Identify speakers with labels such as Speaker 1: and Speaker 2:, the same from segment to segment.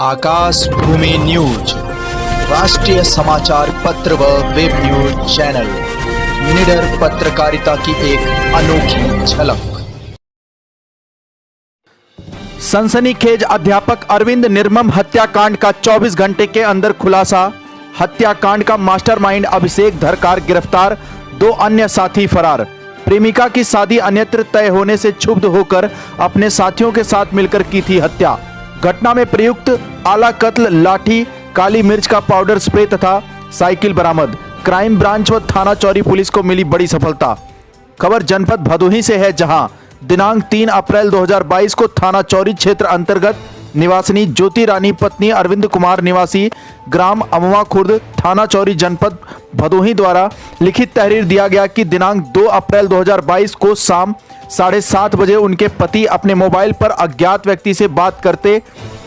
Speaker 1: आकाश भूमि news राष्ट्रीय समाचार पत्र व वेब न्यूज चैनल निडर पत्रकारिता की एक अनोखी झलक। सनसनीखेज अध्यापक अरविंद निर्मम हत्याकांड का 24 घंटे के अंदर खुलासा। हत्याकांड का मास्टरमाइंड अभिषेक धरकार गिरफ्तार, 2 अन्य साथी फरार। प्रेमिका की शादी अन्यत्र तय होने से क्षुब्ध होकर अपने साथियों के साथ मिलकर की थी हत्या। घटना में प्रयुक्त आला कत्ल, लाठी, काली मिर्च का पाउडर स्प्रे तथा साइकिल बरामद। क्राइम ब्रांच व थाना चौरी पुलिस को मिली बड़ी सफलता। खबर जनपद भदोही से है, जहां दिनांक 3 अप्रैल 2022 को थाना चौरी क्षेत्र अंतर्गत निवासिनी ज्योति रानी पत्नी अरविंद कुमार निवासी ग्राम अमवा खुर्द थाना चौरी जनपद भदोही द्वारा लिखित तहरीर दिया गया कि दिनांक 2 अप्रैल 2022 को शाम 7:30 बजे उनके पति अपने मोबाइल पर अज्ञात व्यक्ति से बात करते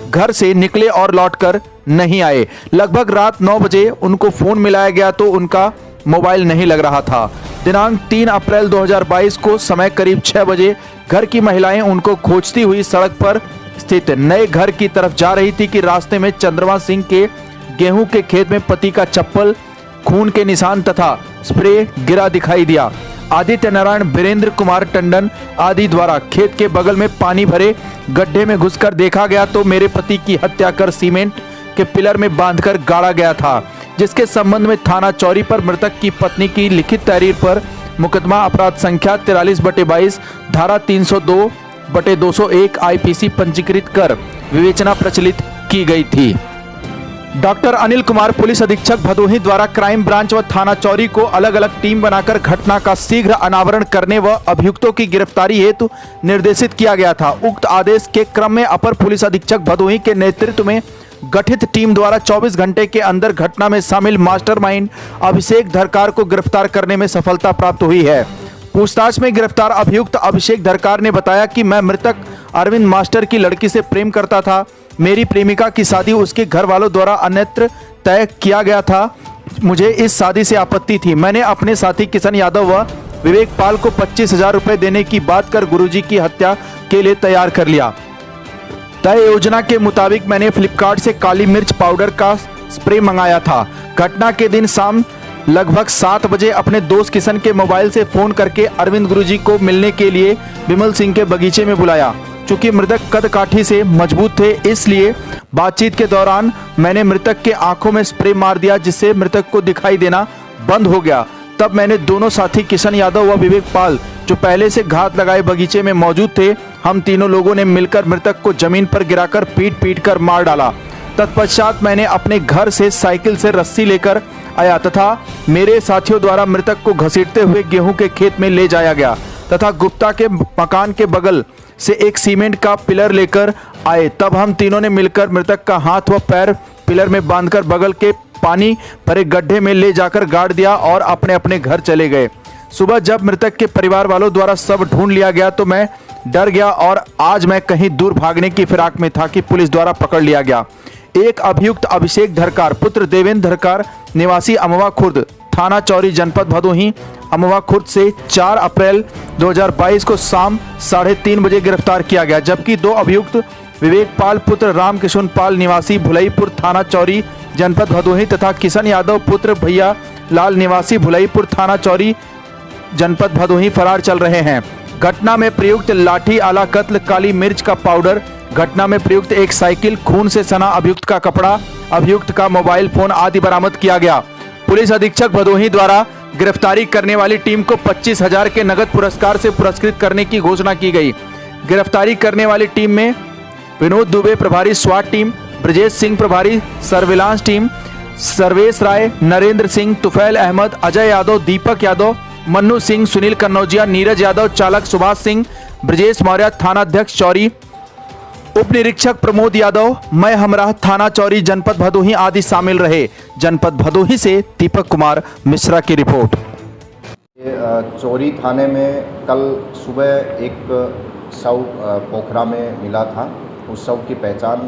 Speaker 1: घर से निकले और लौटकर नहीं आए। लगभग रात 9 बजे उनको फोन मिलाया गया तो उनका मोबाइल नहीं लग रहा था। दिनांक 3 अप्रैल 2022 को समय करीब 6 बजे घर की महिलाएं उनको खोजती हुई सड़क पर स्थित नए घर की तरफ जा रही थी कि रास्ते में चंद्रमा सिंह के गेहूं के खेत में पति का चप्पल, खून के निशान तथा स्प्रे गिरा दिखाई दिया। आदित्य नारायण, वीरेंद्र कुमार टंडन आदि द्वारा खेत के बगल में पानी भरे गड्ढे में घुसकर देखा गया तो मेरे पति की हत्या कर सीमेंट के पिलर में बांधकर गाड़ा गया था, जिसके संबंध में थाना चौरी पर मृतक की पत्नी की लिखित तहरीर पर मुकदमा अपराध संख्या 43/22 धारा 302/201 आईपीसी पंजीकृत कर विवेचना प्रचलित की गई थी। डॉक्टर अनिल कुमार, पुलिस अधीक्षक भदोही द्वारा क्राइम ब्रांच व थाना चौरी को अलग अलग टीम बनाकर घटना का शीघ्र अनावरण करने व अभियुक्तों की गिरफ्तारी हेतु निर्देशित किया गया था। उक्त आदेश के क्रम में अपर पुलिस अधीक्षक भदोही के नेतृत्व में गठित टीम द्वारा 24 घंटे के अंदर घटना में शामिल मास्टरमाइंड अभिषेक धरकार को गिरफ्तार करने में सफलता प्राप्त हुई है। पूछताछ में गिरफ्तार अभियुक्त अभिषेक धरकार ने बताया कि मैं मृतक अरविंद मास्टर की लड़की से प्रेम करता था। मेरी प्रेमिका की शादी उसके घर वालों द्वारा अन्यत्र तय किया गया था। मुझे इस शादी से आपत्ति थी। मैंने अपने साथी किशन यादव व विवेक पाल को 25,000 रुपए देने की बात कर गुरुजी की हत्या के लिए तैयार कर लिया। तय योजना के मुताबिक मैंने फ्लिपकार्ट से काली मिर्च पाउडर का स्प्रे मंगाया था। घटना के दिन शाम लगभग 7 बजे अपने दोस्त किशन के मोबाइल से फोन करके अरविंद गुरुजी को मिलने के लिए विमल सिंह के बगीचे में बुलाया। चूंकि मृतक कद काठी से मजबूत थे, इसलिए बातचीत के दौरान मैंने मृतक के आंखों में स्प्रे मार दिया, जिससे मृतक को दिखाई देना बंद हो गया। तब मैंने दोनों साथी किशन यादव व विवेक पाल, जो पहले से घात लगाए बगीचे में मौजूद थे, हम तीनों लोगों ने मिलकर मृतक को जमीन पर गिराकर पीट कर मार डाला। तत्पश्चात मैंने अपने घर से साइकिल से रस्सी लेकर आया तथा मेरे साथियों द्वारा मृतक को घसीटते हुए गेहूं के खेत में ले जाया गया तथा गुप्ता के मकान के बगल से एक सीमेंट का पिलर लेकर आए। तब हम तीनों ने मिलकर मृतक का हाथ व पैर पिलर में बांधकर बगल के पानी भरे गड्ढे में ले जाकर गाड़ दिया और अपने अपने घर चले गए। सुबह जब मृतक के परिवार वालों द्वारा सब ढूंढ लिया गया तो मैं डर गया और आज मैं कहीं दूर भागने की फिराक में था कि पुलिस द्वारा पकड़ लिया गया। एक अभियुक्त अभिषेक धरकार पुत्र देवेंद्र धरकार निवासी अमवा खुर्द थाना चौरी जनपद भदोही अमवा खुर्द से 4 अप्रैल 2022 को शाम 3:30 बजे गिरफ्तार किया गया, जबकि 2 अभियुक्त विवेक पाल पुत्र रामकिशन पाल निवासी भुलईपुर थाना चौरी जनपद भदोही तथा किशन यादव पुत्र भैया लाल निवासी भुलईपुर थाना चौरी जनपद भदोही फरार चल रहे हैं। घटना में प्रयुक्त लाठी, आला कत्ल, काली मिर्च का पाउडर, घटना में प्रयुक्त एक साइकिल, खून से सना अभियुक्त का कपड़ा, अभियुक्त का मोबाइल फोन आदि बरामद किया गया। पुलिस अधीक्षक भदोही द्वारा गिरफ्तारी करने वाली टीम को 25,000 के नगद पुरस्कार से पुरस्कृत करने की घोषणा की गई। गिरफ्तारी करने वाली टीम में विनोद दुबे प्रभारी स्वाट टीम, ब्रजेश सिंह प्रभारी सर्विलांस टीम, सर्वेश राय, नरेंद्र सिंह, तुफैल अहमद, अजय यादव, दीपक यादव, मन्नू सिंह, सुनील कन्नौजिया, नीरज यादव, चालक सुभाष सिंह, ब्रजेश मौर्य, थानाध्यक्ष चौरी, उप निरीक्षक प्रमोद यादव, मैं हमराह थाना चौरी जनपद भदोही आदि शामिल रहे। जनपद भदोही से दीपक कुमार मिश्रा की रिपोर्ट।
Speaker 2: चौरी थाने में कल सुबह एक शव पोखरा में मिला था। उस शव की पहचान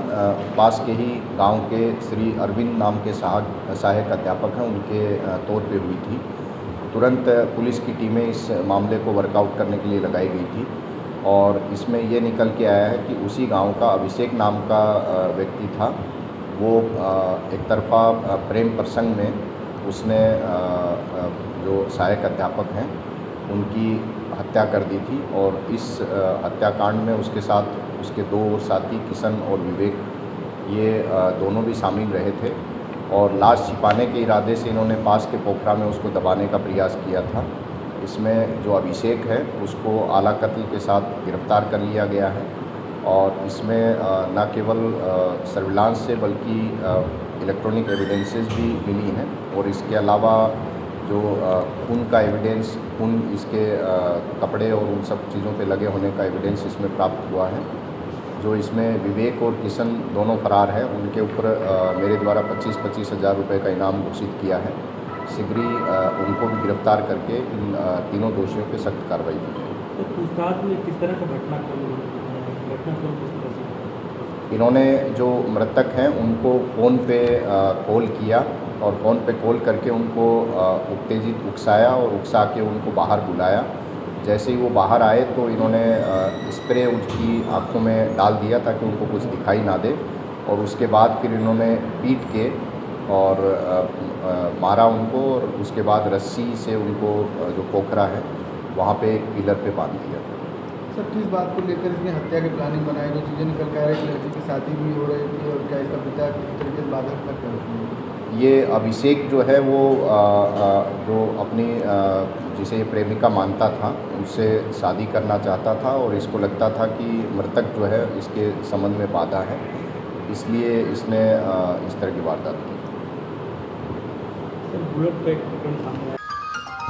Speaker 2: पास के ही गांव के श्री अरविंद नाम के सहायक अध्यापक हैं उनके तौर पे हुई थी। तुरंत पुलिस की टीमें इस मामले को वर्कआउट करने के लिए लगाई गई थी। और इसमें ये निकल के आया है कि उसी गांव का अभिषेक नाम का व्यक्ति था। वो एक तरफा प्रेम प्रसंग में उसने जो सहायक अध्यापक हैं उनकी हत्या कर दी थी और इस हत्याकांड में उसके साथ उसके दो और साथी किशन और विवेक ये दोनों भी शामिल रहे थे और लाश छिपाने के इरादे से इन्होंने पास के पोखरा में उसको दबाने का प्रयास किया था। इसमें जो अभिषेक है उसको आला कत्ल के साथ गिरफ्तार कर लिया गया है और इसमें न केवल सर्विलांस से बल्कि इलेक्ट्रॉनिक एविडेंसेस भी मिली हैं और इसके अलावा जो खून का एविडेंस, खून इसके कपड़े और उन सब चीज़ों पे लगे होने का एविडेंस इसमें प्राप्त हुआ है। जो इसमें विवेक और किशन दोनों फरार हैं, उनके ऊपर मेरे द्वारा 25-25 हज़ार रुपये का इनाम घोषित किया है। शीघ्र ही उनको भी गिरफ्तार करके इन तीनों दोषियों पे सख्त कार्रवाई की जाएगी।
Speaker 3: तो पूछताछ में किस तरह का घटनाक्रम किस तरह से?
Speaker 2: इन्होंने जो मृतक हैं उनको फ़ोन पे कॉल किया और फ़ोन पे कॉल करके उनको उत्तेजित उकसाया और उकसा के उनको बाहर बुलाया। जैसे ही वो बाहर आए तो इन्होंने स्प्रे उनकी आँखों में डाल दिया ताकि उनको कुछ दिखाई ना दे और उसके बाद फिर इन्होंने पीट के और मारा उनको और उसके बाद रस्सी से उनको जो पोखरा है वहाँ पे एक पिलर पे बांध दिया।
Speaker 4: सर, किस बात को लेकर इसने हत्या की प्लानिंग बनाई? जो चीज़ें निकल के आ रही है, लड़की की शादी भी हो रही थी और क्या इसका पिता किसी तरीके से बाधक तक कर?
Speaker 2: ये अभिषेक जो है वो जो अपनी जिसे ये प्रेमिका मानता था उनसे शादी करना चाहता था और इसको लगता था कि मृतक जो है इसके संबंध में बाधा है, इसलिए इसने इस तरह की वारदात की।
Speaker 3: बुलेट का एक प्रकरण सामने आया।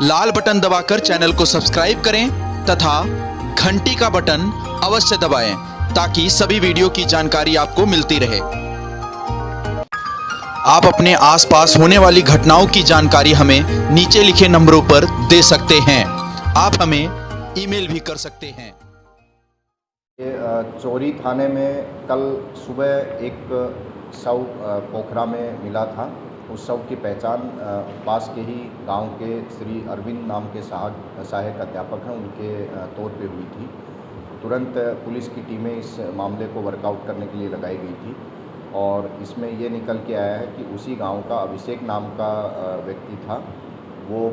Speaker 1: लाल बटन दबाकर चैनल को सब्सक्राइब करें तथा घंटी का बटन अवश्य दबाएं ताकि सभी वीडियो की जानकारी आपको मिलती रहे। आप अपने आसपास होने वाली घटनाओं की जानकारी हमें नीचे लिखे नंबरों पर दे सकते हैं। आप हमें ईमेल भी कर सकते हैं।
Speaker 2: ये चौरी थाने में कल सुबह एक शव पोखरा में मिला था। उस शव की पहचान पास के ही गांव के श्री अरविंद नाम के सहायक अध्यापक हैं उनके तौर पे हुई थी। तुरंत पुलिस की टीमें इस मामले को वर्कआउट करने के लिए लगाई गई थी और इसमें ये निकल के आया है कि उसी गांव का अभिषेक नाम का व्यक्ति था। वो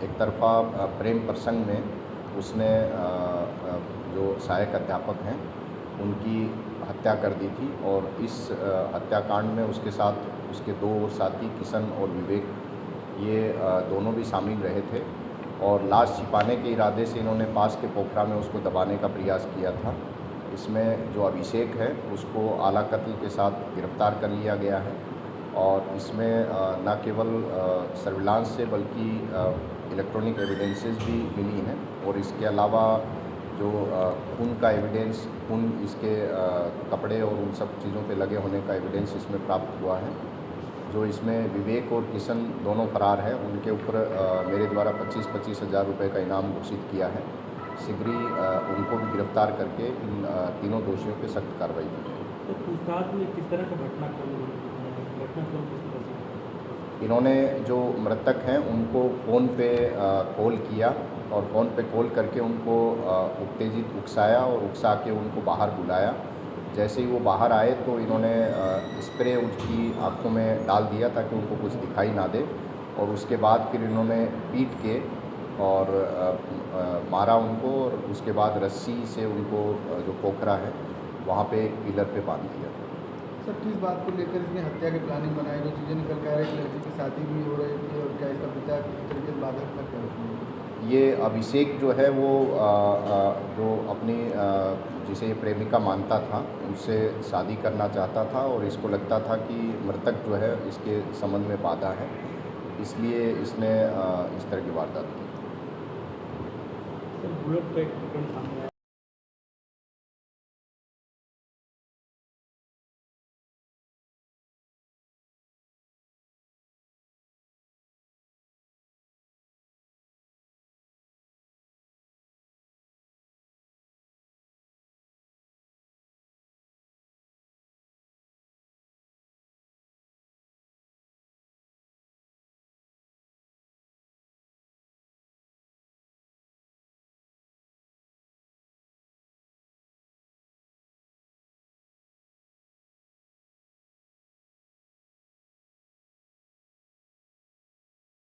Speaker 2: एक तरफा प्रेम प्रसंग में उसने जो सहायक अध्यापक हैं उनकी हत्या कर दी थी और इस हत्याकांड में उसके साथ उसके दो और साथी किशन और विवेक ये दोनों भी शामिल रहे थे और लाश छिपाने के इरादे से इन्होंने पास के पोखरा में उसको दबाने का प्रयास किया था। इसमें जो अभिषेक है उसको आला कत्ल के साथ गिरफ्तार कर लिया गया है और इसमें न केवल सर्विलांस से बल्कि इलेक्ट्रॉनिक एविडेंसेस भी मिली हैं और इसके अलावा जो खून का एविडेंस, खून इसके कपड़े और उन सब चीज़ों पे लगे होने का एविडेंस इसमें प्राप्त हुआ है। जो इसमें विवेक और किशन दोनों फरार हैं, उनके ऊपर मेरे द्वारा 25-25 हज़ार रुपये का इनाम घोषित किया है। शीघ्र ही उनको भी गिरफ्तार करके इन तीनों दोषियों पे सख्त कार्रवाई की जाएगी।
Speaker 3: तो पूछताछ में किस तरह का घटनाक्रम किस तरह से?
Speaker 2: इन्होंने जो मृतक हैं उनको फ़ोन पे कॉल किया और फ़ोन पे कॉल करके उनको उत्तेजित उकसाया और उकसा के उनको बाहर बुलाया। जैसे ही वो बाहर आए तो इन्होंने स्प्रे उनकी आँखों में डाल दिया ताकि उनको कुछ दिखाई ना दे और उसके बाद फिर इन्होंने पीट के और मारा उनको और उसके बाद रस्सी से उनको जो पोखरा है वहाँ पे एक पिलर पे बांध दिया।
Speaker 4: सर, किस बात को लेकर इसने हत्या की प्लानिंग बनाई? जो चीज़ें निकल के आ रही है, लड़की की शादी भी हो रही थी और क्या इसका पिता किसी तरीके से बाधक तक कर?
Speaker 2: ये अभिषेक जो है वो जो अपनी जिसे ये प्रेमिका मानता था उनसे शादी करना चाहता था और इसको लगता था कि मृतक जो है इसके संबंध में बाधा है, इसलिए इसने इस तरह की वारदात की।
Speaker 3: बुलेट का एक प्रकरण सामने आया।